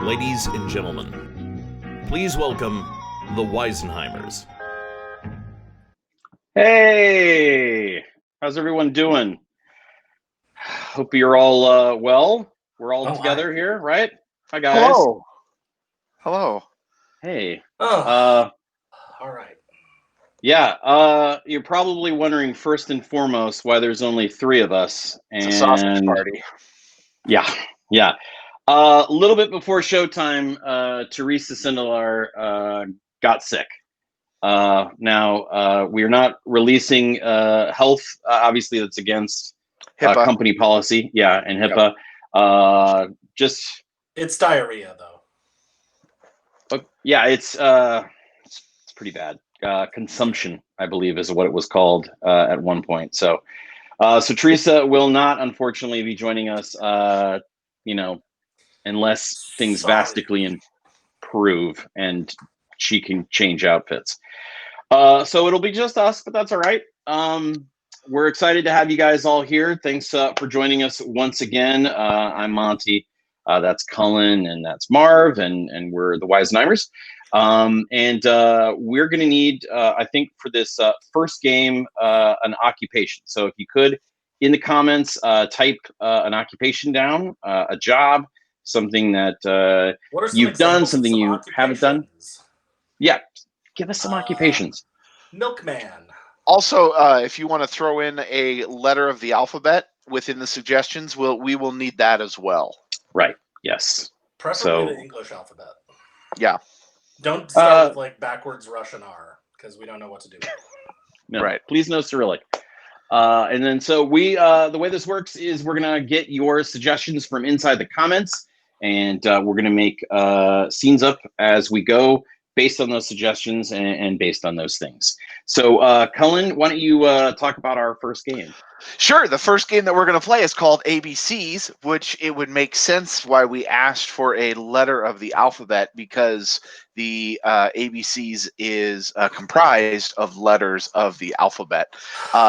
Ladies and gentlemen, please welcome the Weisenheimers. Hey, how's everyone doing? Hope you're all well. We're all together here, right? Hi, guys. Hello. Hey. All right. Yeah, you're probably wondering first and foremost why there's only three of us. It's a sausage party. Yeah. A little bit before showtime, Teresa Sindelar got sick. Now, we are not releasing health. Obviously, that's against HIPAA. company policy. Yeah, and HIPAA. Yep. It's diarrhea, though. Yeah, it's pretty bad. Consumption, I believe, is what it was called at one point. So Teresa will not, unfortunately, be joining us. Unless things vastly improve and she can change outfits. So it'll be just us, but that's all right. We're excited to have you guys all here. Thanks for joining us once again. I'm Monty. That's Cullen, and that's Marv, and we're the Weisenheimers. And we're going to need, I think, for this first game, an occupation. So if you could, in the comments, type an occupation down, a job, something that you've done, something you haven't done. Yeah, give us some occupations. Milkman. Also, if you want to throw in a letter of the alphabet within the suggestions, we will need that as well. Right. Yes. Preferably the English alphabet. Yeah. Don't start with like backwards Russian R, because we don't know what to do. No, right. Please no Cyrillic. And then so the way this works is we're gonna get your suggestions from inside the comments, and we're gonna make scenes up as we go based on those suggestions and based on those things. So Cullen, why don't you talk about our first game? Sure. The first game that we're going to play is called ABCs, which it would make sense why we asked for a letter of the alphabet, because the ABCs is comprised of letters of the alphabet.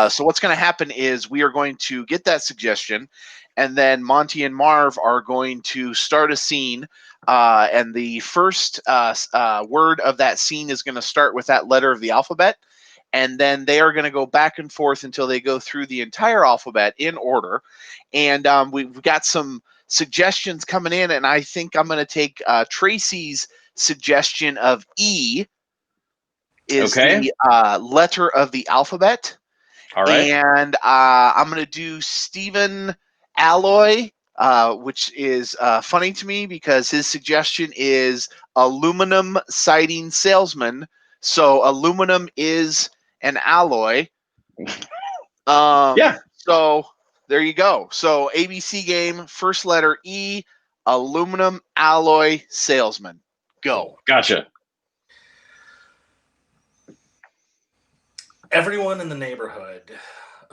So what's going to happen is we are going to get that suggestion, and then Monty and Marv are going to start a scene, and the first word of that scene is going to start with that letter of the alphabet. And then they are going to go back and forth until they go through the entire alphabet in order. And we've got some suggestions coming in, and I think I'm going to take Tracy's suggestion of E is the letter of the alphabet. All right. And I'm going to do Stephen Alloy, which is funny to me because his suggestion is aluminum siding salesman. So aluminum is an alloy. Yeah. So there you go. So ABC game, first letter E, aluminum alloy salesman. Go. Gotcha. Everyone in the neighborhood.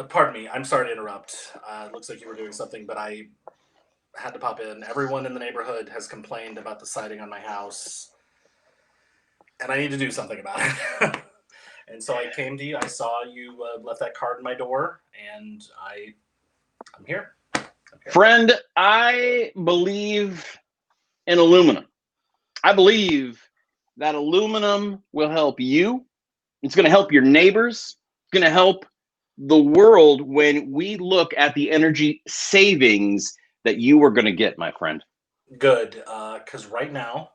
Pardon me. I'm sorry to interrupt. It looks like you were doing something, but I had to pop in. Everyone in the neighborhood has complained about the siding on my house, and I need to do something about it. And so I came to you. I saw you left that card in my door, and I'm here. Friend, I believe in aluminum. I believe that aluminum will help you. It's going to help your neighbors. It's going to help the world when we look at the energy savings that you are going to get, my friend. Good, because right now,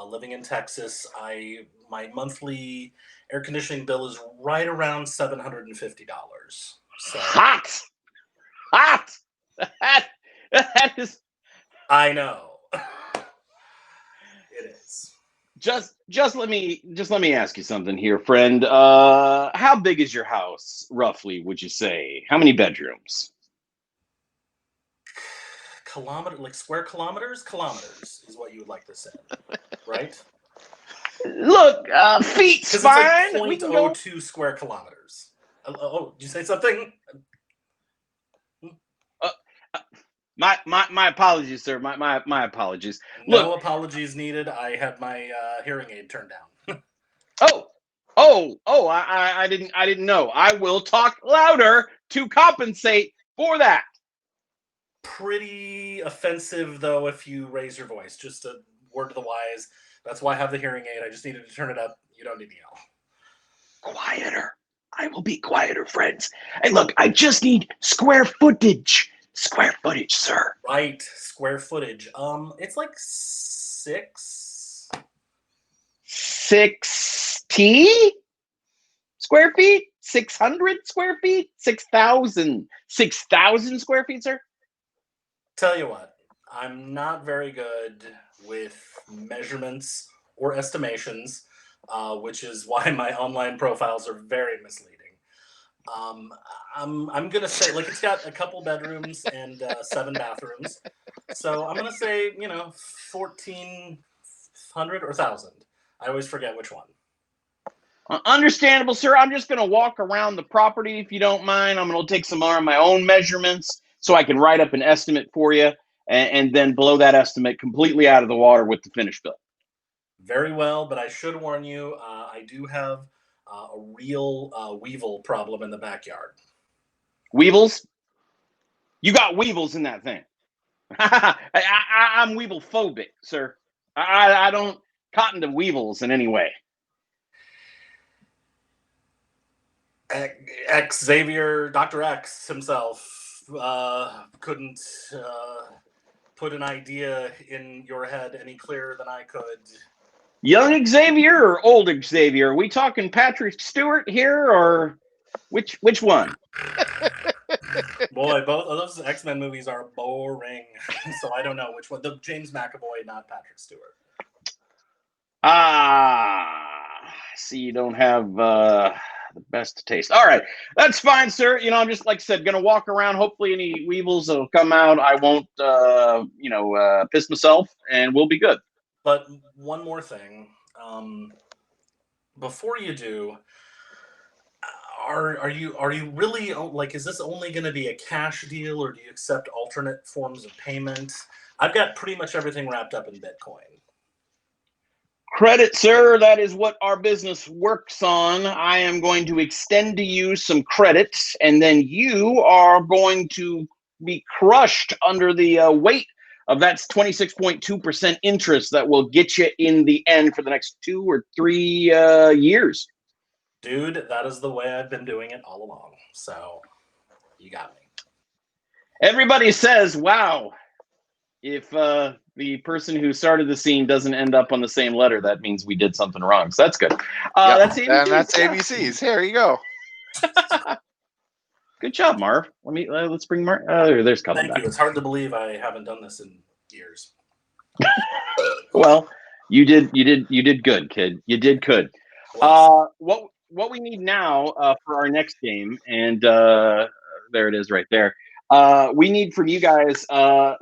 living in Texas, my monthly air conditioning bill is right around $750. So hot. That is. I know. It is. Just let me ask you something here, friend. How big is your house, roughly? Would you say? How many bedrooms? Square kilometers? Kilometers is what you would like to say, right? Look, feet's fine. It's like 0.02 square kilometers. Oh, did you say something? My apologies, sir. My apologies. No apologies needed. I had my hearing aid turned down. I didn't know. I will talk louder to compensate for that. Pretty offensive, though, if you raise your voice. Just to word to the wise. That's why I have the hearing aid. I just needed to turn it up. You don't need to yell. Quieter. I will be quieter, friends. Hey, look, I just need square footage. Square footage, sir. Right, square footage. It's like 60 square feet? 600 square feet? 6,000? 6,000 square feet, sir? Tell you what, I'm not very good with measurements or estimations, which is why my online profiles are very misleading. I'm gonna say, like, it's got a couple bedrooms and 7 bathrooms, so I'm gonna say 1,400 or 1,000. I always forget which one. Understandable, sir. I'm just going to walk around the property if you don't mind. I'm going to take some more of my own measurements so I can write up an estimate for you and then blow that estimate completely out of the water with the finished bill. Very well, but I should warn you, I do have a real weevil problem in the backyard. Weevils? You got weevils in that thing. I'm weevil phobic, sir. I don't cotton to weevils in any way. Xavier, Dr. X himself, couldn't put an idea in your head any clearer than I could. Young Xavier or old Xavier? Are we talking Patrick Stewart here, or which one? Boy, both of those X-Men movies are boring, so I don't know which one. The James McAvoy, not Patrick Stewart. See, you don't have the best taste. All right, that's fine, sir. I'm just, like I said, gonna walk around. Hopefully, any weevils will come out. I won't, piss myself, and we'll be good. But one more thing, before you do, are you really, like, is this only going to be a cash deal, or do you accept alternate forms of payment? I've got pretty much everything wrapped up in Bitcoin. Credit, sir. That is what our business works on. I am going to extend to you some credit, and then you are going to be crushed under the weight of that 26.2% interest that will get you in the end for the next 2 or 3 years. Dude, that is the way I've been doing it all along. So you got me. Everybody says, wow, if the person who started the scene doesn't end up on the same letter, that means we did something wrong. So that's good. That's ABCs. And that's ABCs. Here you go. Good job, Marv. Let's bring Marv. There's Colin Thank back. you. It's hard to believe I haven't done this in years. Well, you did good, kid. You did good. What we need now for our next game, and there it is right there. We need from you guys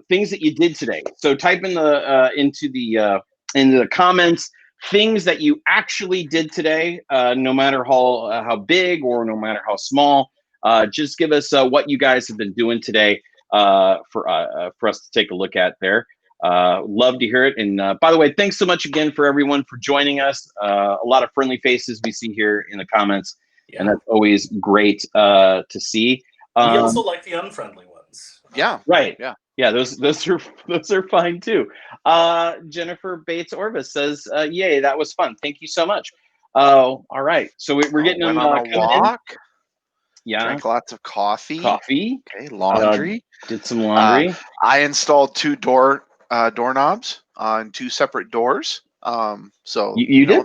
things that you did today. So type in into the comments things that you actually did today, no matter how big or no matter how small. Just give us what you guys have been doing today for us to take a look at there. Love to hear it. And by the way, thanks so much again for everyone for joining us. A lot of friendly faces we see here in the comments, and that's always great to see. We also like the unfriendly ones. Yeah. Right. Yeah. Those are fine too. Jennifer Bates Orvis says, "Yay, that was fun. Thank you so much." All right. So we're getting them on a walk. Yeah. Drank lots of coffee. Okay. Laundry. Did some laundry. I installed 2 doorknobs on 2 separate doors. So you did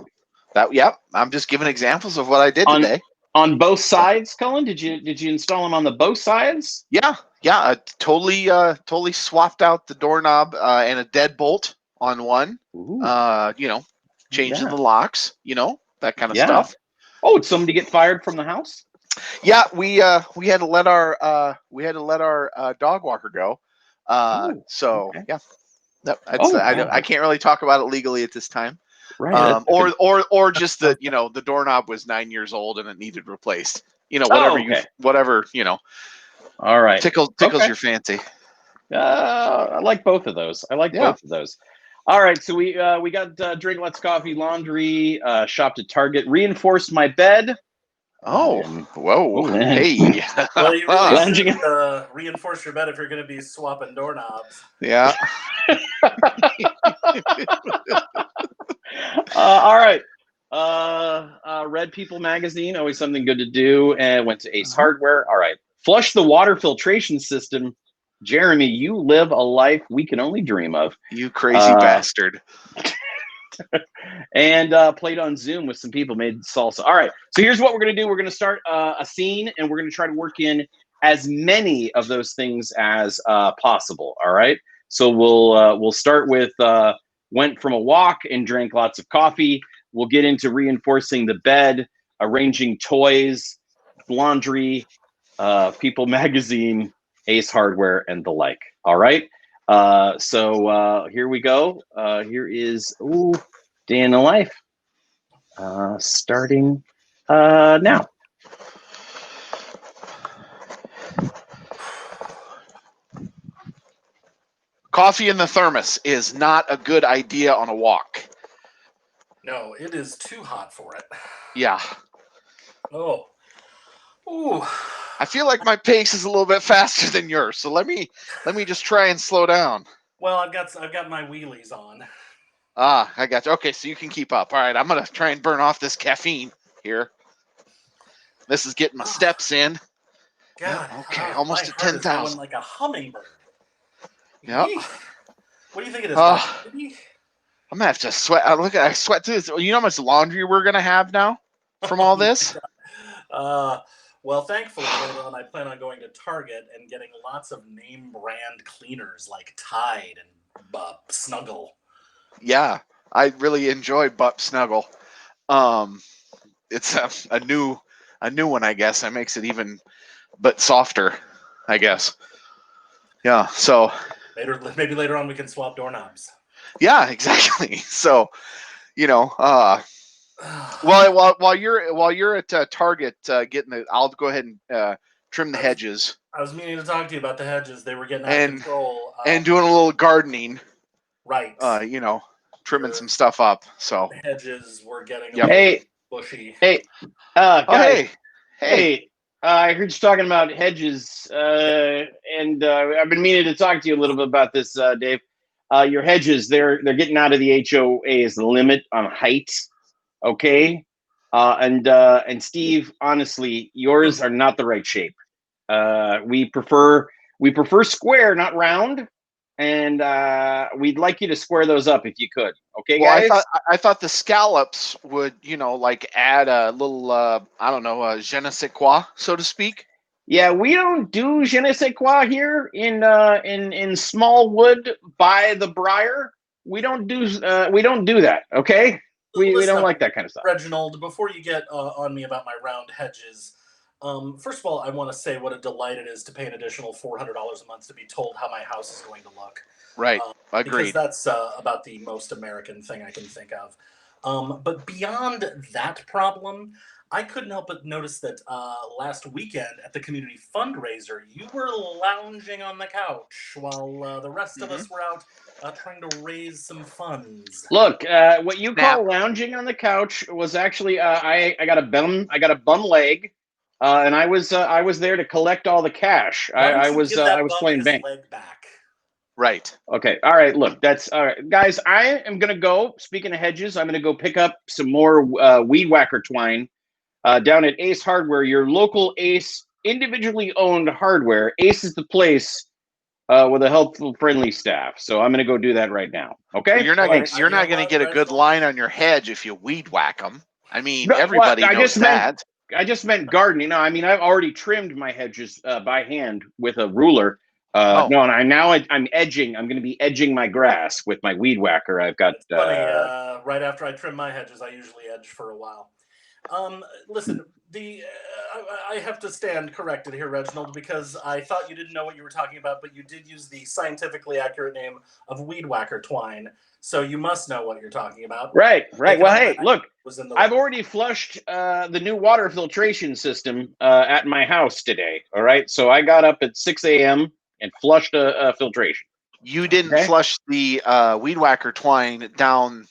that. Yep. I'm just giving examples of what I did today. On both sides, Cullen? Did you install them on the both sides? Yeah. Totally swapped out the doorknob and a deadbolt on one. Ooh. Changing the locks. That kind of stuff. Oh, did somebody get fired from the house? Yeah, we had to let our dog walker go. Okay. Yeah. Yep, I can't really talk about it legally at this time. Right. Or just that the doorknob was 9 years old and it needed replaced. Whatever. All right. Tickles your fancy. I like both of those. Both of those. All right. So we got drink lots of coffee, laundry, shopped at Target, reinforced my bed. Oh, whoa. Hey. Well, you really should reinforce your bed if you're going to be swapping doorknobs. Yeah. All right. Red People magazine, always something good to do. And went to Ace Hardware. All right. Flush the water filtration system. Jeremy, you live a life we can only dream of. You crazy bastard. And played on Zoom with some people, made salsa. All right. So here's what we're going to do. We're going to start a scene, and we're going to try to work in as many of those things as possible. All right. So we'll start with went from a walk and drank lots of coffee. We'll get into reinforcing the bed, arranging toys, laundry, People magazine, Ace Hardware, and the like. All right. So here we go. Here is day in the life. Starting now. Coffee in the thermos is not a good idea on a walk. No, it is too hot for it. Yeah. Oh. Ooh. I feel like my pace is a little bit faster than yours, so let me just try and slow down. Well, I've got my wheelies on. Ah, I got you. Okay, so you can keep up. All right, I'm gonna try and burn off this caffeine here. This is getting my steps in. God. Yep, okay, almost at 10,000. Like a hummingbird. Yep. What do you think it is? I'm gonna have to sweat. I sweat through this. You know how much laundry we're gonna have now from all this? Well, thankfully, later on, I plan on going to Target and getting lots of name brand cleaners like Tide and Snuggle. Yeah, I really enjoy Butt Snuggle. It's a new one, I guess. That makes it even but softer, I guess. Yeah. So maybe later on we can swap doorknobs. Yeah, exactly. So, while you're at Target getting I'll go ahead and trim the hedges. I was meaning to talk to you about the hedges. They were getting out of control. And doing a little gardening. Right. Trimming some stuff up. So the hedges were getting bushy. Hey, guys. Hey. I heard you talking about hedges, and I've been meaning to talk to you a little bit about this, Dave. Your hedges, they're getting out of the HOA's limit on height, okay? And Steve, honestly, yours are not the right shape. We prefer square, not round. And we'd like you to square those up if you could. Okay, guys? I thought the scallops would, add a little, I don't know, je ne sais quoi, so to speak. Yeah, we don't do je ne sais quoi here in Smallwood by the Briar. We don't do that. Okay, we don't like that kind of stuff. Reginald, before you get on me about my round hedges. First of all, I want to say what a delight it is to pay an additional $400 a month to be told how my house is going to look. Right. Agreed. Because that's about the most American thing I can think of. But beyond that problem, I couldn't help but notice that last weekend at the community fundraiser, you were lounging on the couch while the rest of us were out trying to raise some funds. Look, what you call lounging on the couch was actually I got a bum leg. And I was there to collect all the cash. I was playing bank. Leg back. Right. Okay. All right. Look, that's all right, guys. I am gonna go. Speaking of hedges, I'm gonna go pick up some more weed whacker twine down at Ace Hardware, your local Ace individually owned hardware. Ace is the place with a helpful, friendly staff. So I'm gonna go do that right now. Okay. You're not gonna get a good line on your hedge if you weed whack them. I mean, everybody knows that. I just meant gardening. No, I mean I've already trimmed my hedges by hand with a ruler. No, and I'm edging. I'm going to be edging my grass with my weed whacker. I've got. It's funny. Right after I trim my hedges, I usually edge for a while. Listen, I have to stand corrected here, Reginald, because I thought you didn't know what you were talking about, but you did use the scientifically accurate name of weed whacker twine. So you must know what you're talking about. Right. Well, hey, look, I've already flushed the new water filtration system at my house today. All right. So I got up at 6 a.m. and flushed a filtration. You didn't flush the weed whacker twine down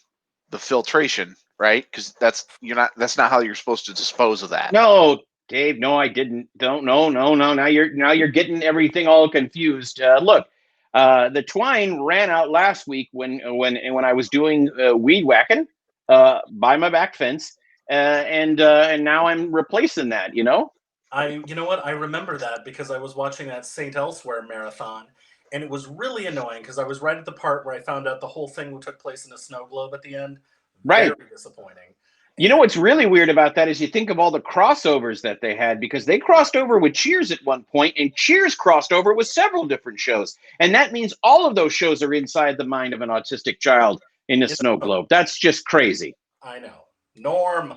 the filtration, right? Because that's not how you're supposed to dispose of that. No, Dave. No, I didn't. No. Now you're getting everything all confused. Look. The twine ran out last week when I was doing weed whacking, by my back fence, and now I'm replacing that. You know. You know what? I remember that because I was watching that St. Elsewhere marathon, and it was really annoying because I was right at the part where I found out the whole thing took place in a snow globe at the end. Right. Very disappointing. You know what's really weird about that is you think of all the crossovers that they had, because they crossed over with Cheers at one point, and Cheers crossed over with several different shows. And that means all of those shows are inside the mind of an autistic child in a snow globe. That's just crazy. I know. Norm.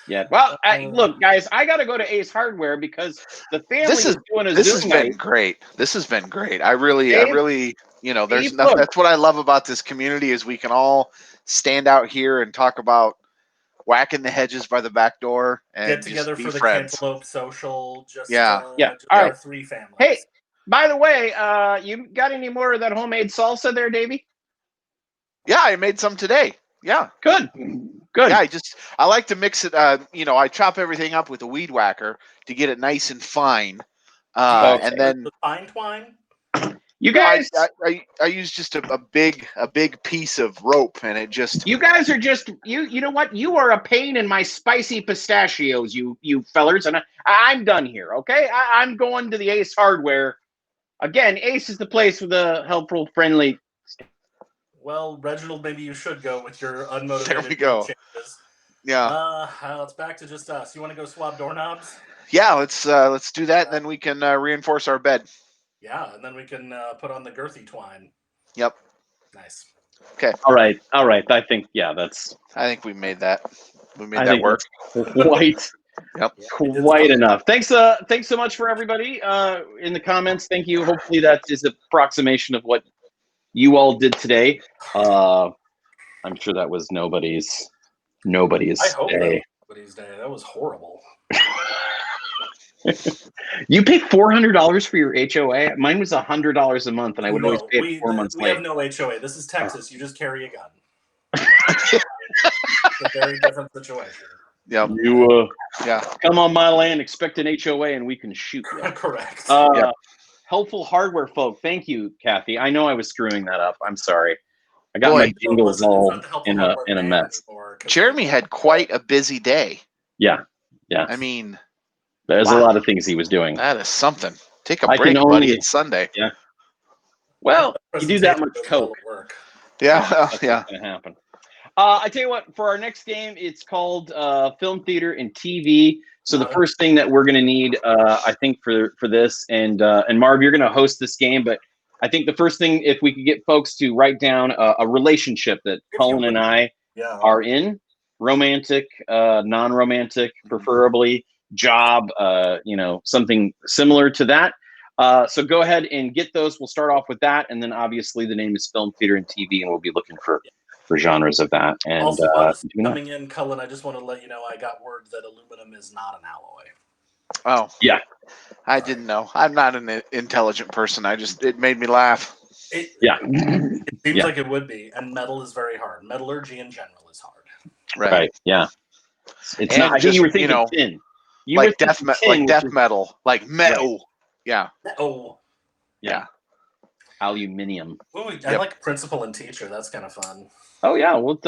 Yeah. Well, look, guys, I got to go to Ace Hardware because the family is doing a This Zoom has been night. great. This has been great. I really, you know, there's Dave, nothing. look. That's what I love about this community is we can all stand out here and talk about whacking the hedges by the back door and get together just be for the friends. Cantaloupe Social. Just Yeah. just All our right. 3 families. Hey, by the way, you got any more of that homemade salsa there, Davey? Yeah, I made some today. Yeah. Good. Yeah, I like to mix it. You know, I chop everything up with a weed whacker to get it nice and fine, and then the fine twine. You guys, I use just a big piece of rope, and it just. You guys are just you know what? You are a pain in my spicy pistachios, you fellers, and I'm done here. Okay, I'm going to the Ace Hardware. Again, Ace is the place with the helpful, friendly. Well, Reginald, maybe you should go with your unmotivated There we go. changes. Yeah. It's back to just us. You want to go swap doorknobs? Yeah, let's do that, and then we can reinforce our bed. Yeah, and then we can put on the girthy twine. Yep. Nice. Okay. All right. I think I think we made that. We made I that think work. Quite. Yep. Quite enough. Thanks so much for everybody in the comments. Thank you. Hopefully that is an approximation of what you all did today. I'm sure that was nobody's I hope that day. was nobody's day. That was horrible. You pay $400 for your HOA. Mine was $100 a month, and I would always pay it 4 months We late. have no HOA. This is Texas. You just carry a gun. It's a very different situation. Yep. You Yeah. come on my land, expect an HOA, and we can shoot you. Correct. Yep. Helpful hardware folk. Thank you, Kathy. I know I was screwing that up. I'm sorry. I got my jingles all in a mess. Jeremy had quite a busy day. Yeah. I mean, there's a lot of things he was doing. That is something. Take a break, buddy. It's Sunday. Yeah. Well, you do that much coke. Yeah. That's gonna happen. I tell you what, for our next game, it's called Film, Theater, and TV. So the first thing that we're going to need, I think, for this, and Marv, you're going to host this game, but I think the first thing, if we could get folks to write down a relationship that Cullen and I are in, romantic, non-romantic, preferably, job, something similar to that. So go ahead and get those. We'll start off with that, and then obviously the name is Film, Theater, and TV, and we'll be looking for genres of that. And also, while this is coming in, Cullen, I just want to let you know I got word that aluminum is not an alloy. Oh. Yeah. I didn't know. I'm not an intelligent person. It made me laugh. It seems like it would be. And metal is very hard. Metallurgy in general is hard. Right. Yeah. It's and not. I think you were thinking tin. Like death metal. Like metal. Yeah. Oh. Yeah. Aluminium. Ooh, I like principal and teacher. That's kind of fun. Oh yeah, let's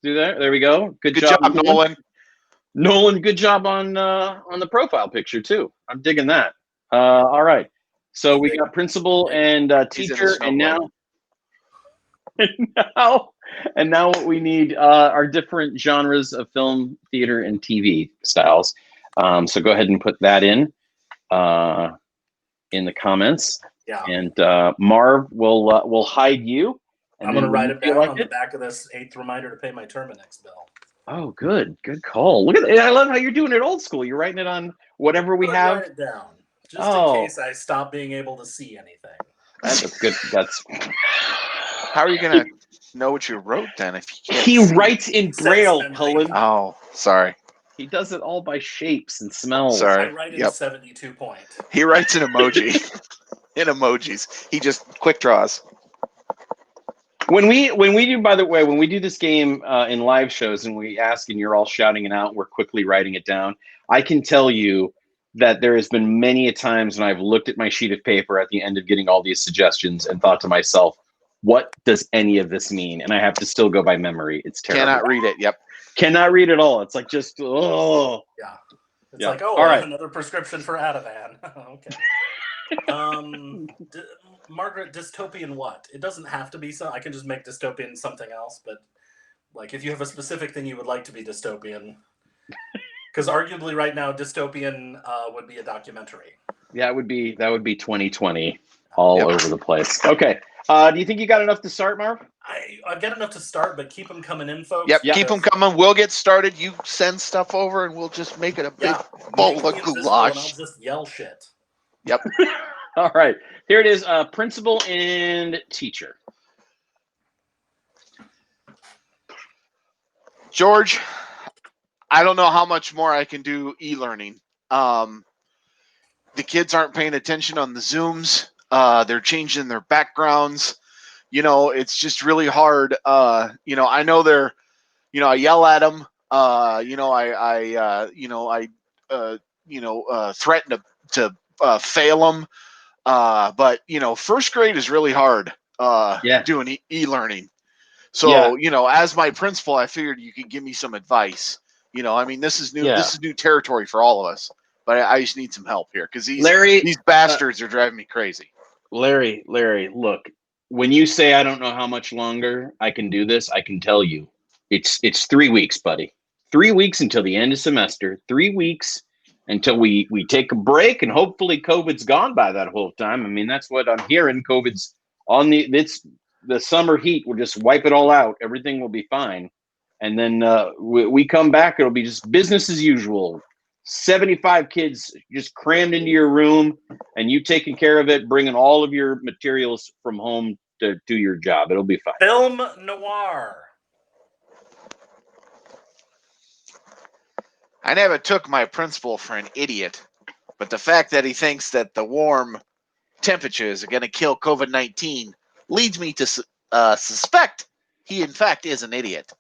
do that. There we go. Good job, Nolan. Nolan, good job on the profile picture too. I'm digging that. All right, so we got principal and teacher, and now what we need are different genres of film, theater, and TV styles. So go ahead and put that in the comments. Yeah. And Marv will hide you. I'm going to write it down on the back of this 8th reminder to pay my Terminex bill. Oh, good call. Look at that. I love how you're doing it old school. You're writing it on whatever we have. Write it down, just in case I stop being able to see anything. That's good. How are you going to know what you wrote then if you can't? He writes in Braille, Cullen. Oh, sorry. He does it all by shapes and smells. Sorry. I write in 72 point. He writes in emoji. In emojis. He just quick draws. When we do, by the way, when we do this game in live shows and we ask and you're all shouting it out, we're quickly writing it down. I can tell you that there has been many a times when I've looked at my sheet of paper at the end of getting all these suggestions and thought to myself, what does any of this mean? And I have to still go by memory. It's terrible. Cannot read it. Yep. Cannot read at all. It's like just, oh. Yeah. It's Yeah. like, oh, All right. another prescription for Ativan. Okay. Margaret, dystopian what? It doesn't have to be so. I can just make dystopian something else, but like if you have a specific thing you would like to be dystopian, because arguably right now dystopian would be a documentary. Yeah, that would be 2020 all over the place. Okay. Do you think you got enough to start, Marv? I've got enough to start, but keep them coming in, folks. Yep, keep them coming. We'll get started. You send stuff over, and we'll just make it a big bowl of goulash. And I'll just yell shit. Yep. All right. Here it is. Principal and teacher. George, I don't know how much more I can do e-learning. The kids aren't paying attention on the Zooms. They're changing their backgrounds. It's just really hard. I know they're, I yell at them. I threaten to fail them. But first grade is really hard. Doing e-learning. So as my principal, I figured you could give me some advice. This is new. Yeah. This is new territory for all of us. But I just need some help here because these bastards are driving me crazy. Larry, look, when you say I don't know how much longer I can do this, I can tell you it's 3 weeks, buddy. 3 weeks until the end of semester. 3 weeks until we take a break, and hopefully COVID's gone by that whole time. I mean, that's what I'm hearing. COVID's on the summer heat will just wipe it all out. Everything will be fine. And then we come back, it'll be just business as usual. 75 kids just crammed into your room, and you taking care of it, bringing all of your materials from home to do your job. It'll be fine. Film noir. I never took my principal for an idiot, but the fact that he thinks that the warm temperatures are going to kill COVID-19 leads me to suspect he, in fact, is an idiot.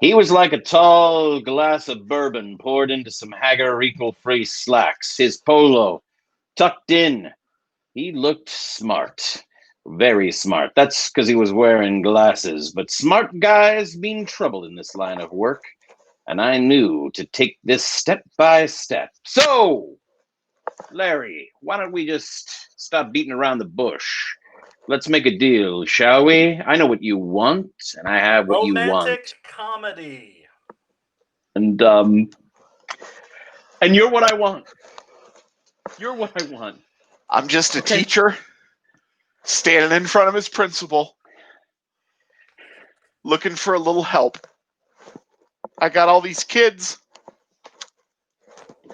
He was like a tall glass of bourbon poured into some haggard wrinkle-free slacks, his polo tucked in. He looked smart, very smart. That's because he was wearing glasses, but smart guys mean trouble in this line of work, and I knew to take this step by step. So, Larry, why don't we just stop beating around the bush? Let's make a deal, shall we? I know what you want, and I have what you want. Romantic comedy. And you're what I want. You're what I want. I'm just a teacher standing in front of his principal, looking for a little help. I got all these kids.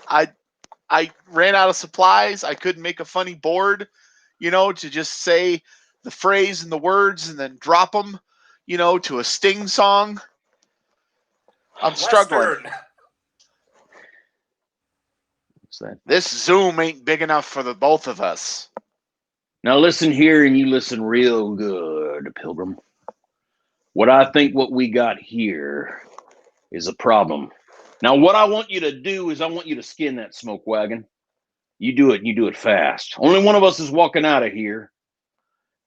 I ran out of supplies. I couldn't make a funny board, to just say the phrase and the words and then drop them, to a Sting song. I'm struggling. What's that? This Zoom ain't big enough for the both of us. Now listen here, and you listen real good, Pilgrim. What we got here is a problem. Now what I want you to do is I want you to skin that smoke wagon. You do it fast. Only one of us is walking out of here,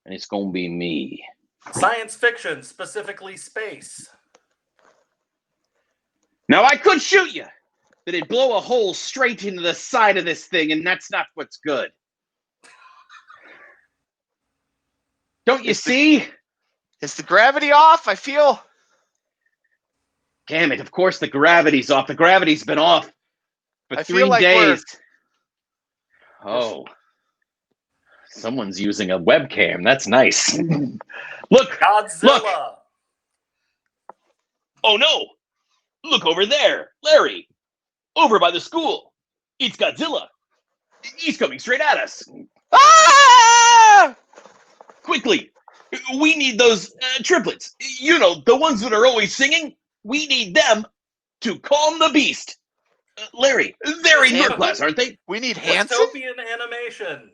and it's gonna be me. Science fiction, specifically space. Now I could shoot you, but it'd blow a hole straight into the side of this thing, and that's not what's good. Don't you see? Is the gravity off? I feel. Damn it, of course the gravity's off. The gravity's been off for 3 like days. Oh. Someone's using a webcam. That's nice. Look! Godzilla! Look! Oh no! Look over there! Larry! Over by the school! It's Godzilla! He's coming straight at us! Ah! Quickly! We need those triplets. The ones that are always singing. We need them to calm the beast. Larry, they're in your class, aren't they? We need Hanson? Dystopian animation.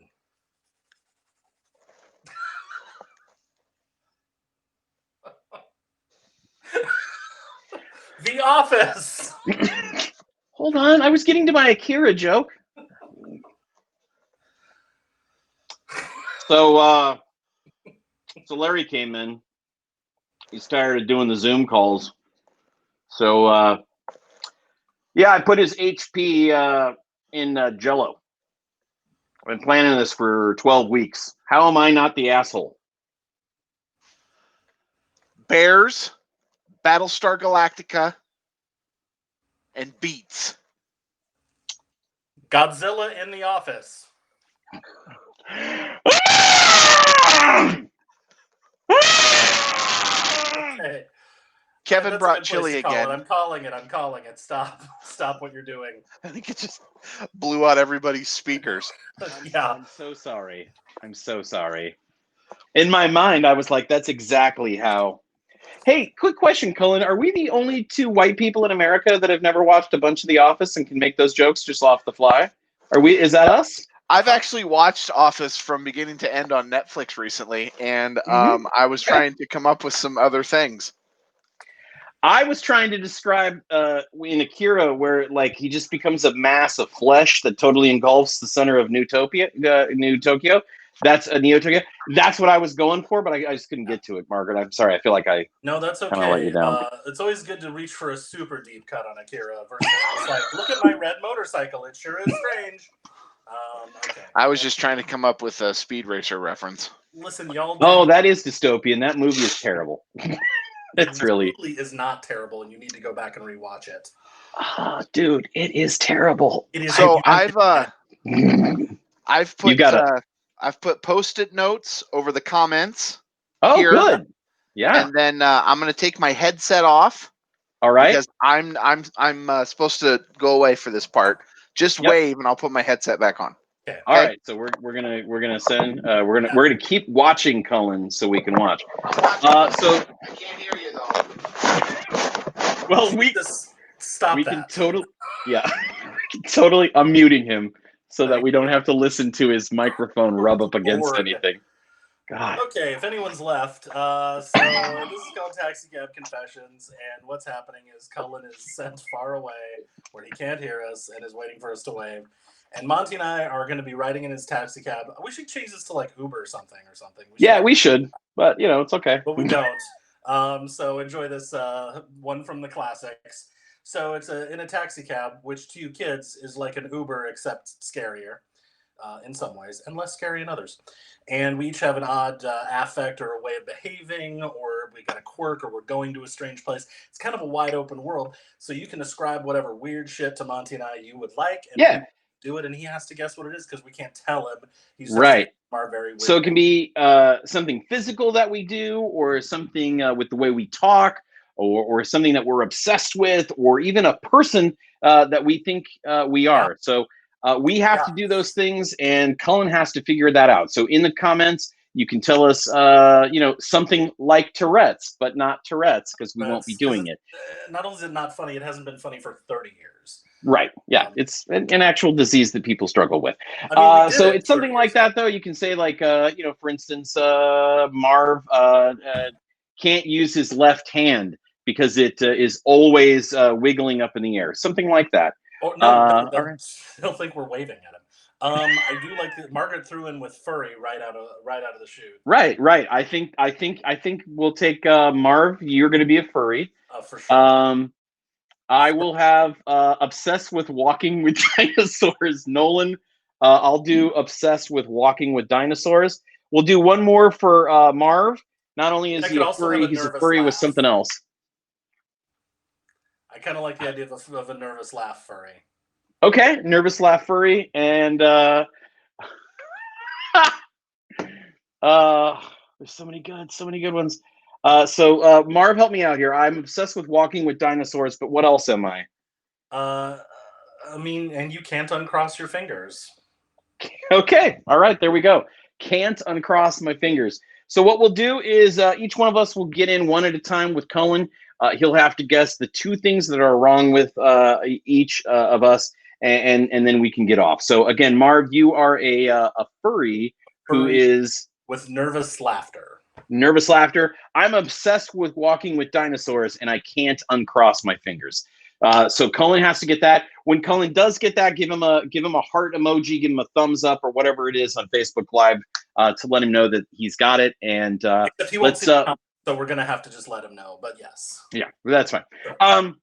The Office. Hold on, I was getting to my Akira joke. So, So Larry came in. He's tired of doing the Zoom calls. So, yeah, I put his HP in Jello. I've been planning this for 12 weeks. How am I not the asshole? Bears, Battlestar Galactica, and Beats. Godzilla in the office. Okay. Kevin That's a brought good place chili to call it. again. I'm calling it. I'm calling it. Stop. Stop what you're doing. I think it just blew out everybody's speakers. Yeah. I'm so sorry. I'm so sorry. In my mind, I was like, that's exactly how. Hey, quick question, Cullen. Are we the only two white people in America that have never watched a bunch of The Office and can make those jokes just off the fly? Are we? Is that us? I've actually watched Office from beginning to end on Netflix recently, and I was trying to come up with some other things. I was trying to describe in Akira where like he just becomes a mass of flesh that totally engulfs the center of New Tokyo. That's a Neo Tokyo. That's what I was going for, but I just couldn't get to it, Margaret. I'm sorry. I feel like I No, that's kind of let okay. you down. It's always good to reach for a super deep cut on Akira versus just like, look at my red motorcycle. It sure is strange. Okay. I was just trying to come up with a Speed Racer reference. Listen, y'all. Oh, that is dystopian. That movie is terrible. It's It really is not terrible, and you need to go back and rewatch it. oh, dude, it is terrible. It is. So I've You gotta- put Post-it notes over the comments. Oh, here. good. Yeah. And then I'm gonna take my headset off. All right. Because I'm supposed to go away for this part. Just wave, and I'll put my headset back on. Okay. All right. So we're gonna send we're gonna keep watching Cullen so we can watch. So I can't hear you though. well we stop. We that. can totally. I'm muting him so that we don't have to listen to his microphone rub up against Lord. anything. God. Okay, if anyone's left, so this is called Taxi Cab Confessions, and what's happening is Cullen is sent far away where he can't hear us and is waiting for us to wave. And Monty and I are going to be riding in his taxi cab. We should change this to like Uber or something. We should, but it's okay. But we don't. So enjoy this one from the classics. So it's in a taxi cab, which to you kids is like an Uber except scarier in some ways and less scary in others. And we each have an odd affect or a way of behaving, or we got a quirk, or we're going to a strange place. It's kind of a wide open world. So you can describe whatever weird shit to Monty and I you would like. And yeah. Do it, and he has to guess what it is because we can't tell him. He's right. Our very weird so it can be something physical that we do, or something with the way we talk, or something that we're obsessed with, or even a person that we think we are. Yeah. So we have to do those things, and Cullen has to figure that out. So in the comments, you can tell us, something like Tourette's, but not Tourette's, because we won't be doing it. Not only is it not funny, it hasn't been funny for 30 years. Right. Yeah. It's an actual disease that people struggle with. So it's something like that, though. You can say like, for instance, Marv can't use his left hand because it is always wiggling up in the air. Something like that. Oh, no, they'll think we're waving at him. I do like that Margaret threw in with furry right out of the chute. Right. I think we'll take Marv. You're going to be a furry. For sure. I will have obsessed with walking with dinosaurs. Nolan, I'll do obsessed with walking with dinosaurs. We'll do one more for Marv. Not only is he a furry, he's a furry with something else. I kind of like the idea of a nervous laugh furry. Okay, nervous laugh furry, and there's so many good ones. So Marv, help me out here. I'm obsessed with walking with dinosaurs, but what else am I? And you can't uncross your fingers. Okay, all right, there we go. Can't uncross my fingers. So what we'll do is each one of us will get in one at a time with Cullen. He'll have to guess the two things that are wrong with each of us, and then we can get off. So again, Marv, you are a furry who is with nervous laughter. Nervous laughter. I'm obsessed with walking with dinosaurs, and I can't uncross my fingers. So Cullen has to get that. When Cullen does get that, give him a heart emoji, give him a thumbs up or whatever it is on Facebook Live to let him know that he's got it. And Except he won't let's see the comments, so we're gonna have to just let him know. But yes. yeah, that's fine.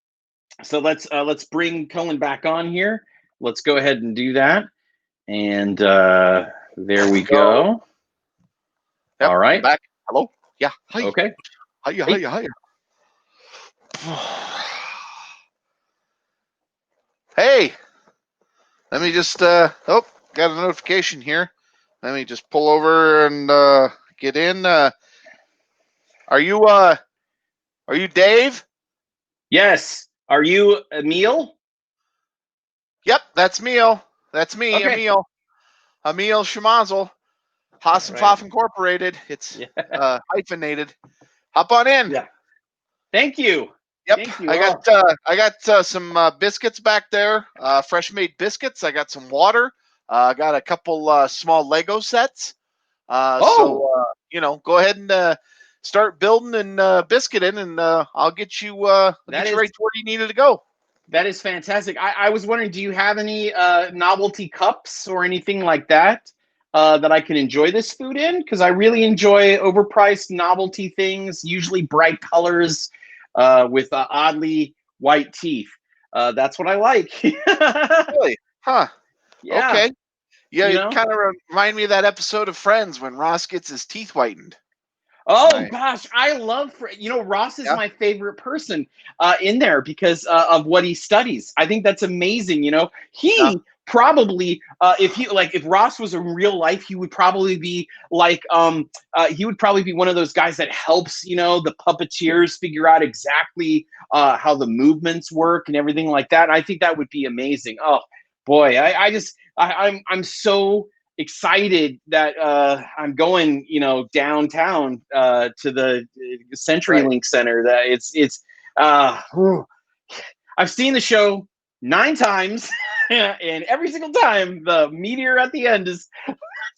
So let's bring Cullen back on here. Let's go ahead and do that. And there we go. Yep, All right. back. Hello. Yeah. Hi. Okay. Hiya. Hey. Hiya. Hey. Let me just got a notification here. Let me just pull over and get in. Are you Dave? Yes. Are you Emil? Yep, that's Emil. That's me, Okay. Emil Schmazel. Hassenpfaff Incorporated. It's Yeah. hyphenated. Hop on in. Yeah. Thank you. Yep, Thank you. I got some biscuits back there, fresh made biscuits. I got some water. I got a couple small Lego sets. So go ahead and start building and biscuiting, and I'll get you right to where you needed to go. That is fantastic. I was wondering, do you have any novelty cups or anything like that that I can enjoy this food in? Because I really enjoy overpriced novelty things, usually bright colors with oddly white teeth. That's what I like. Really? Huh. Yeah. Okay. Yeah, You it know? kind of remind me of that episode of Friends when Ross gets his teeth whitened. Oh gosh, I love Ross is my favorite person in there because of what he studies. I think that's amazing. He probably if Ross was in real life, he would probably be like he would probably be one of those guys that helps the puppeteers figure out exactly how the movements work and everything like that. And I think that would be amazing. Oh boy, I'm so excited that I'm going, downtown to the CenturyLink Center. That I've seen the show 9 times, and every single time the meteor at the end is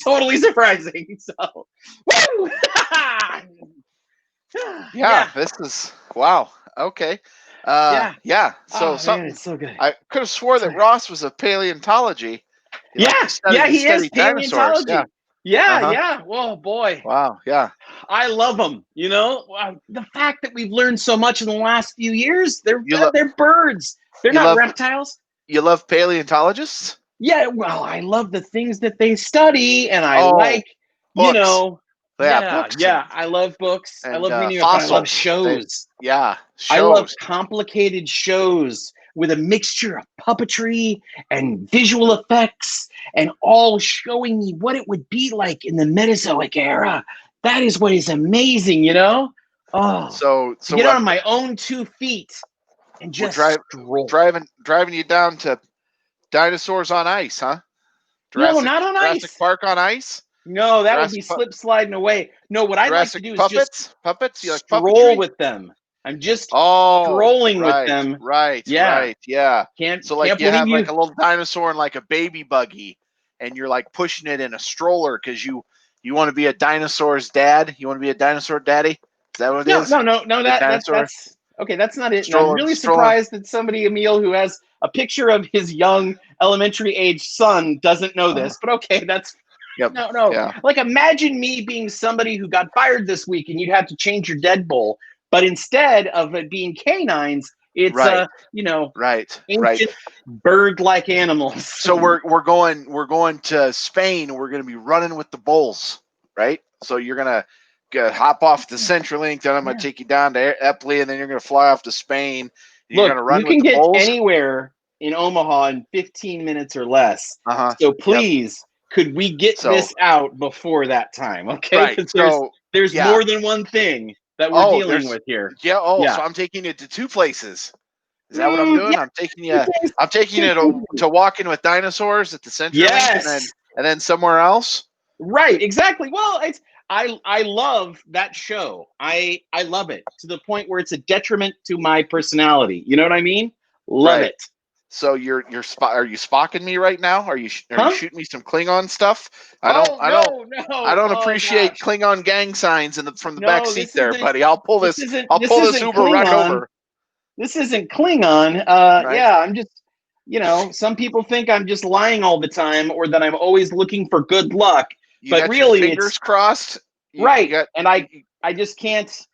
totally surprising. So, woo! Yeah, this is wow. Okay. Yeah. So something. Man, it's so good. I could have swore that Ross was a paleontology. He He is dinosaurs. paleontology. Yeah. Well, boy. Wow. Yeah. I love them. The fact that we've learned so much in the last few years, they're birds. They're not reptiles. You love paleontologists? Yeah. Well, I love the things that they study, and I books. Books. Yeah. I love books. I love reading about. I love shows. Shows. I love complicated shows with a mixture of puppetry and visual effects, and all showing me what it would be like in the Mesozoic era. That is what is amazing, Oh, so get on my own 2 feet and just driving you down to Dinosaurs on Ice, huh? No, not on Jurassic ice. Park on ice? No, that would be slip sliding away. No, what I'd like to do is just puppets. You like stroll with them. I'm just strolling with them. Right. Yeah. Can't you believe have like a little dinosaur and like a baby buggy, and you're like pushing it in a stroller because you want to be a dinosaur's dad. You want to be a dinosaur daddy. Is that what it is? No. That's okay. That's not it. I'm really surprised that somebody, Emil, who has a picture of his young elementary age son, doesn't know this. But okay, that's no. Yeah. Like, imagine me being somebody who got fired this week, and you'd have to change your dead bowl, but instead of it being canines, it's ancient bird-like animals. So we're going to Spain. We're going to be running with the bulls, right? So you're gonna hop off the CenturyLink, then I'm gonna take you down to Epley, and then you're gonna fly off to Spain. You're gonna run with the bulls. You can get anywhere in Omaha in 15 minutes or less. So please, could we get this out before that time? Okay, because there's more than one thing that we're dealing with here. Yeah. So I'm taking you to 2 places. Is that what I'm doing? I'm taking you to walking with dinosaurs at the CenturyLink, and then somewhere else. Right. Exactly. Well, I love that show. I love it to the point where it's a detriment to my personality. You know what I mean? Love it. So are you spocking me right now? Are you shooting me some Klingon stuff? I don't appreciate Klingon gang signs from the back seat there, buddy. I'll pull this Uber Klingon. right over. This isn't Klingon. Yeah, I'm just, some people think I'm just lying all the time or that I'm always looking for good luck. You but got really, your fingers it's crossed. right. You got, And I just can't.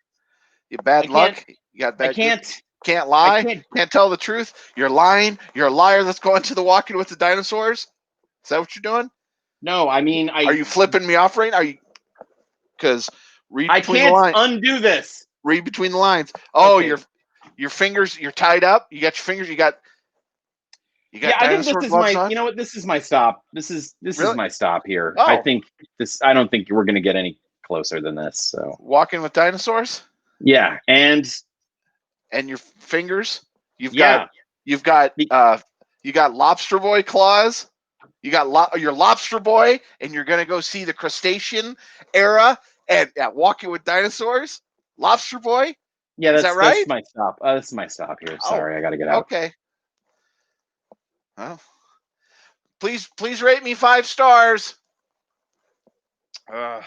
you bad I luck. can't. You got I bad. can't. Can't I lie. can't. Can't tell the truth. You're lying. You're a liar. That's going to the Walking with the Dinosaurs. Is that what you're doing? No, I mean, Are you flipping me off right now? Are you? Because read I between the can't lines. undo this. Read between the lines. Oh, Okay. your fingers. You're tied up. You got your fingers. You got Yeah, I think this dinosaur is gloves my. on. You know what? This is my stop. This is Really? my stop here. Oh. I think this. I don't think we're gonna get any closer than this. So Walking with Dinosaurs. yeah, and And your fingers. You've yeah, got you got Lobster Boy claws. You got your Lobster Boy, and you're gonna go see the crustacean era and Walking with Dinosaurs. Lobster Boy. yeah. Is that That's right? my stop. That's my stop here. Sorry, I got to get out. Okay. Well, please rate me 5 stars. Oh,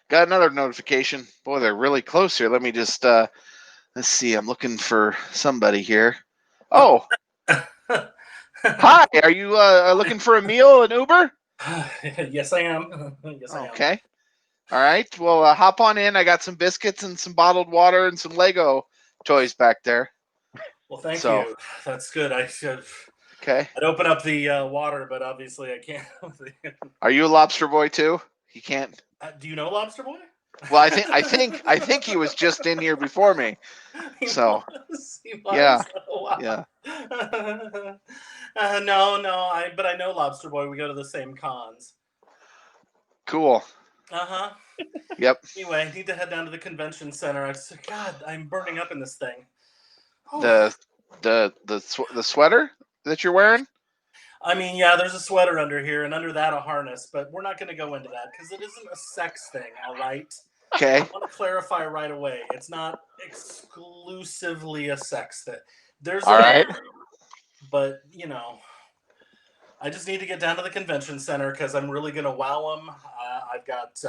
got another notification. Boy, they're really close here. Let me just let's see. I'm looking for somebody here. Oh, hi. Are you looking for a meal, an Uber? Yes, I am. Yes, I am. Okay. All right. Well, hop on in. I got some biscuits and some bottled water and some Lego toys back there. Well, thank So- you. That's good. I should. Okay. I'd open up the water, but obviously I can't. Are you a Lobster Boy too? You can't. Do you know Lobster Boy? Well, I think he was just in here before me. So, He was. yeah. Oh, wow. Yeah. No. But I know Lobster Boy. We go to the same cons. Cool. Uh-huh. Yep. Anyway, I need to head down to the convention center. God, I'm burning up in this thing. The sweater that you're wearing? I mean, yeah, there's a sweater under here, and under that a harness, but we're not going to go into that because it isn't a sex thing, all right? Okay. I want to clarify right away. It's not exclusively a sex thing. There's All right. But, you know, I just need to get down to the convention center because I'm really going to wow them. I've got,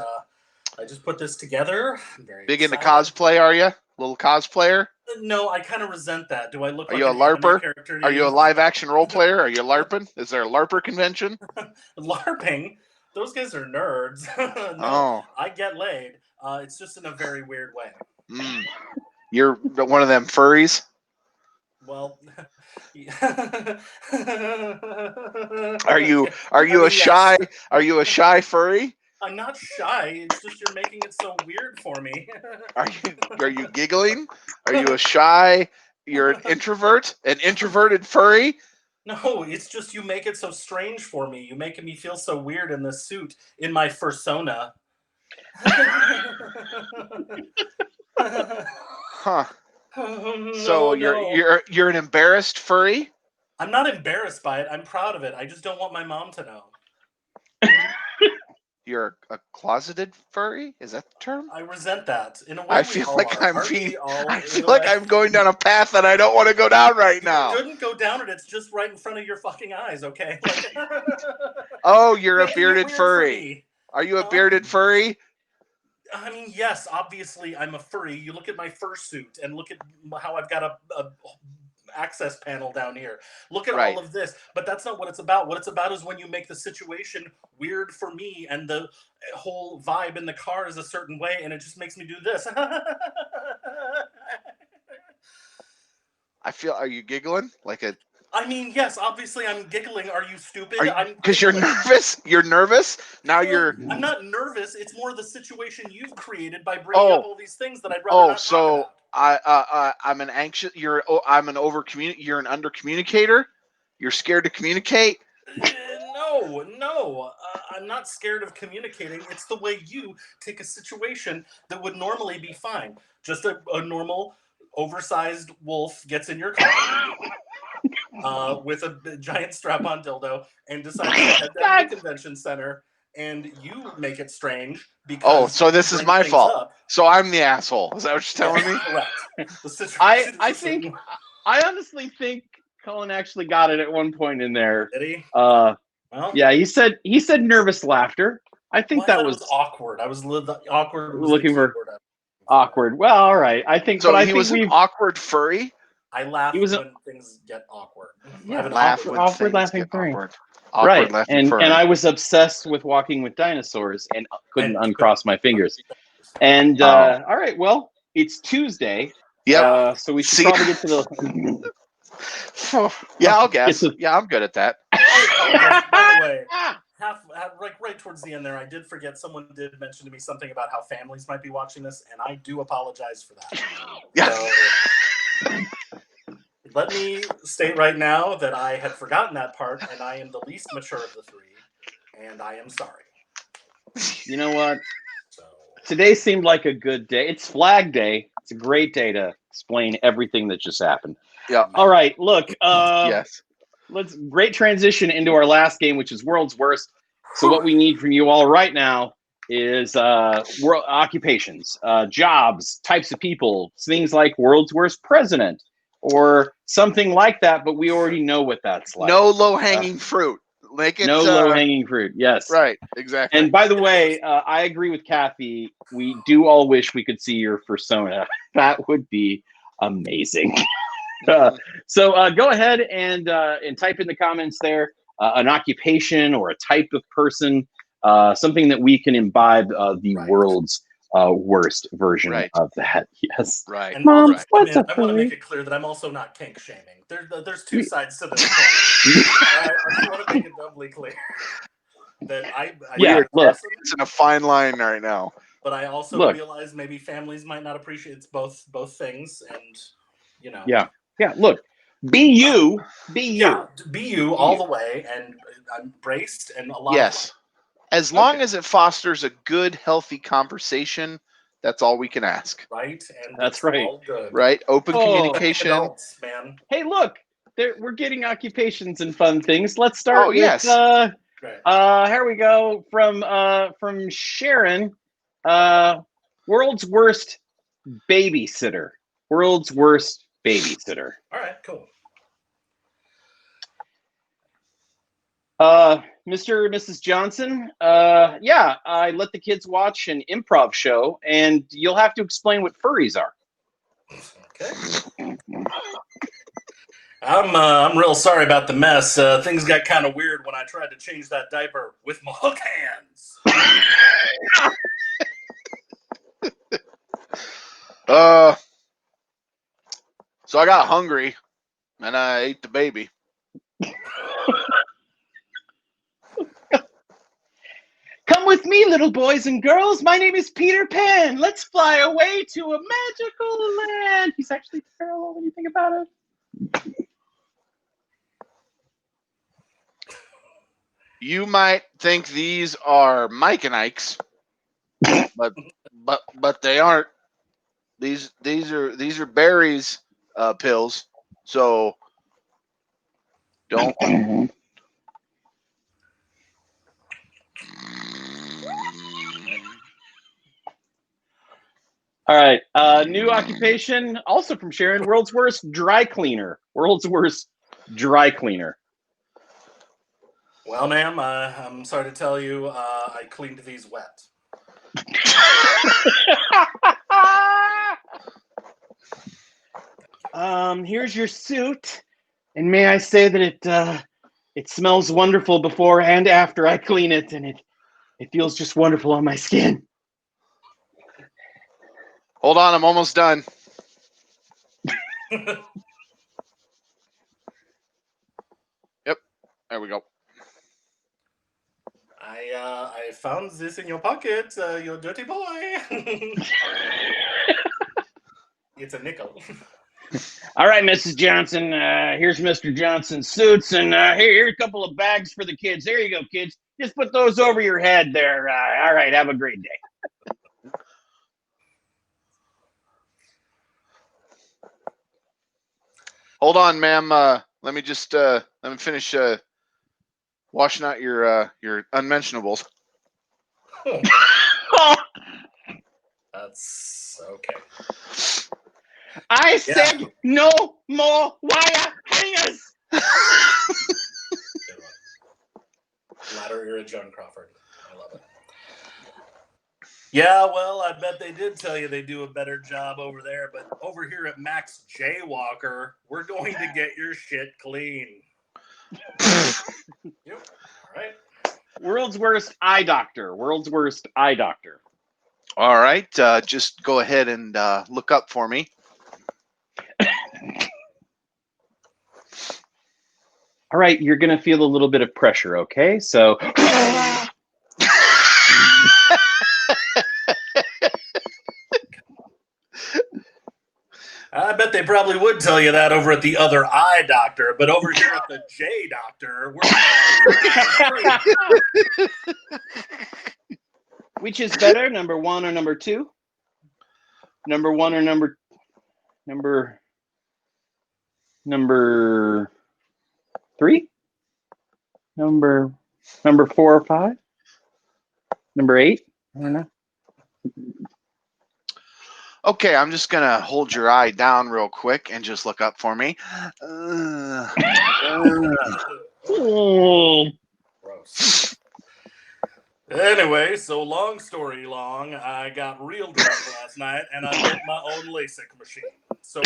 I just put this together. I'm very Big into excited. cosplay, are you? Little cosplayer? No, I kind of resent that. Do I look Are like you a an anime LARPer? character to Are you a you? live action role player? Are you LARPing? Is there a LARPer convention? LARPing? Those guys are nerds. No, Oh. I get laid. It's just in a very weird way. You're one of them furries? Well, Are you I mean, a shy are you a shy furry? I'm not shy. It's just you're making it so weird for me. Are you giggling? Are you a shy? You're an introverted furry? No, it's just you make it so strange for me. You making me feel so weird in this suit, in my fursona. Huh. No, So you're an embarrassed furry? I'm not embarrassed by it. I'm proud of it. I just don't want my mom to know. You're a closeted furry? Is that the term? I resent that. In a way, I we feel all like are. I'm Aren't we being all, I in feel a like way? I'm going down a path that I don't want to go down right now. You shouldn't go down it. It's just right in front of your fucking eyes, okay? Like, Oh, you're a making it bearded weird for furry. me. Are you a bearded furry? I mean, yes, obviously I'm a furry. You look at my fursuit and look at how I've got a access panel down here. Look at Right. all of this. But that's not what it's about. What it's about is when you make the situation weird for me and the whole vibe in the car is a certain way and it just makes me do this. Are you giggling? Like a I mean, yes, obviously I'm giggling. Are you stupid? because you're giggling. nervous? You're nervous? Now you're I'm not nervous. It's more the situation you've created by bringing up all these things that I'd rather not so talk about. I'm an anxious. I'm an You're an under communicator. You're scared to communicate. No. I'm not scared of communicating. It's the way you take a situation that would normally be fine. Just a normal, oversized wolf gets in your car with a giant strap-on dildo and decides to head down to the convention center, and you make it strange because so this is my fault. Up. So I'm the asshole. Is that what you're telling me? Correct. The situation I honestly think Colin actually got it at one point in there. Did he? Well, yeah, he said nervous laughter. I think that was awkward. I was awkward. Looking for awkward. Well, all right. I think so. But I he think was an awkward furry. I laugh when things get awkward. Yeah, laugh when awkward things laughing get furry. awkward. Awkward left and Fern. I was obsessed with walking with dinosaurs and couldn't And- uncross my fingers. And Oh. all right, well, it's Tuesday. Yep. So we should See- probably get to the. Yeah, I'll guess. It's Yeah, I'm good at that. I apologize. By the way, right towards the end there, I did forget. Someone did mention to me something about how families might be watching this, and I do apologize for that. Yeah. So, let me state right now that I had forgotten that part, and I am the least mature of the three, and I am sorry. You know what? So, Today seemed like a good day. It's Flag Day. It's a great day to explain everything that just happened. Yeah. All right, look. Yes. Great transition into our last game, which is World's Worst. So what we need from you all right now is world occupations, jobs, types of people, things like World's Worst President or something like that. But we already know what that's like. No low-hanging fruit. Make it No low-hanging fruit. Yes. Right. Exactly. And by the way, I agree with Kathy. We do all wish we could see your persona. That would be amazing. So go ahead and type in the comments there an occupation or a type of person, something that we can imbibe the Right. world's worst version Right. of that. Yes. Right. and Mom, also, what's up, I want to Hurry? make it clear that I'm also not kink shaming. There's two sides to this coin. I just want to make it doubly clear that I Yeah, am a look. person, It's in a fine line right now. but I also Look. realize maybe families might not appreciate it's both things, and Yeah. Look, be you. Be you. yeah, be you all the way, and I'm braced and a lot. Yes. As long as it fosters a good, healthy conversation, that's all we can ask. Right, and That's it's right. all good. Right? Open Oh. communication. Adults, man. Hey, look, we're getting occupations and fun things. Let's start Oh, with yes. Right. here we go from Sharon. World's worst babysitter. World's worst babysitter. All right, cool. Mr. and Mrs. Johnson, yeah, I let the kids watch an improv show, and you'll have to explain what furries are. Okay. I'm real sorry about the mess. Things got kind of weird when I tried to change that diaper with my hook hands. So I got hungry and I ate the baby. Come with me, little boys and girls. My name is Peter Pan. Let's fly away to a magical land. He's actually terrible when you think about it. You might think these are Mike and Ike's, but they aren't. These are berries pills. So don't. All right. New occupation, also from Sharon. World's worst dry cleaner. World's worst dry cleaner. Well, ma'am, I'm sorry to tell you, I cleaned these wet. Here's your suit, and may I say that it smells wonderful before and after I clean it, and it feels just wonderful on my skin. Hold on, I'm almost done. Yep, there we go. I found this in your pocket, you dirty boy. It's a nickel. All right, Mrs. Johnson. Here's Mr. Johnson's suits, and here's a couple of bags for the kids. There you go, kids. Just put those over your head there. All right, have a great day. Hold on, ma'am. Let me just let me finish washing out your unmentionables. That's okay. I said no more wire hangers. Ladder era Joan Crawford. I love it. Yeah, well, I bet they did tell you they do a better job over there, but over here at Max Jaywalker, we're going to get your shit clean. Yep. All right. World's worst eye doctor. World's worst eye doctor. All right. Just go ahead and look up for me. All right, you're gonna feel a little bit of pressure, okay? So I bet they probably would tell you that over at the other eye doctor, but over here at the J doctor, which is better, number 1 or number 2? Number 1 or number 3? Number 4 or 5? Number 8? I don't know. Okay, I'm just gonna hold your eye down real quick and just look up for me. Gross. Anyway, so long story long, I got real drunk last night and I built my own LASIK machine. So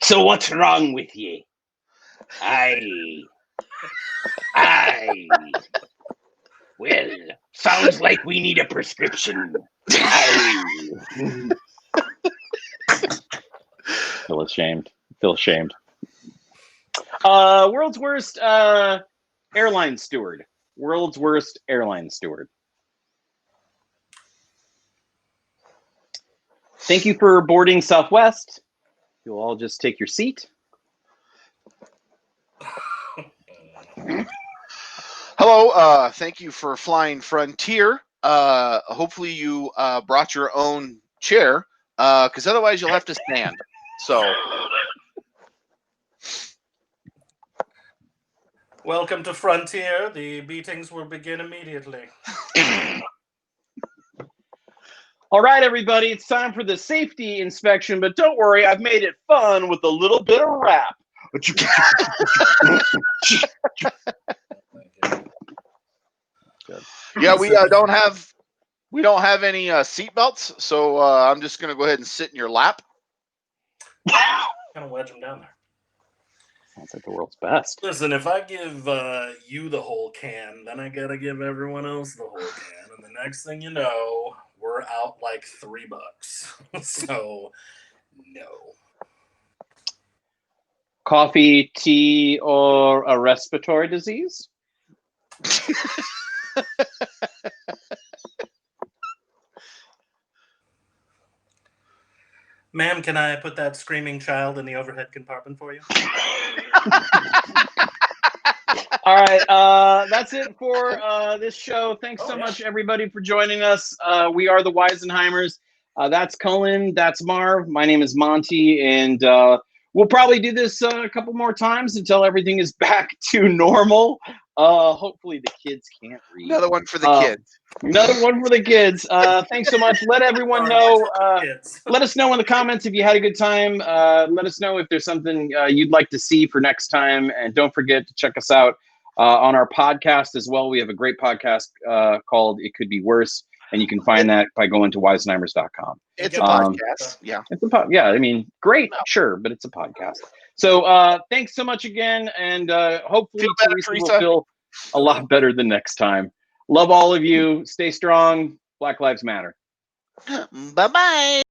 So what's wrong with ye? Aye. Well, sounds like we need a prescription. Feel ashamed. World's worst airline steward. World's worst airline steward. Thank you for boarding Southwest. You'll all just take your seat. Hello. Thank you for flying Frontier. Hopefully you brought your own chair, because otherwise you'll have to stand. So. welcome to Frontier. The beatings will begin immediately. All right, everybody, it's time for the safety inspection, but don't worry, I've made it fun with a little bit of rap. Yeah, we don't have any seatbelts, so I'm just gonna go ahead and sit in your lap. Kind of wedge them down there. Sounds like the world's best. Listen, if I give you the whole can, then I gotta give everyone else the whole can, and the next thing you know, we're out like $3. So, no. Coffee, tea, or a respiratory disease? Ma'am, can I put that screaming child in the overhead compartment for you? All right, that's it for this show. Thanks so much, everybody, for joining us. We are the Weisenheimers. That's Cullen. That's Marv. My name is Monty, and we'll probably do this a couple more times until everything is back to normal. Hopefully the kids can't read. Another one for the kids. Another one for the kids. Thanks so much. Let everyone know. Let us know in the comments if you had a good time. Let us know if there's something you'd like to see for next time. And don't forget to check us out on our podcast as well. We have a great podcast called It Could Be Worse. And you can find that by going to Weisenheimers.com. It's a podcast. Yeah. It's a yeah, I mean, great, sure, but it's a podcast. So thanks so much again. And hopefully Teresa will feel a lot better the next time. Love all of you. Stay strong. Black Lives Matter. Bye-bye.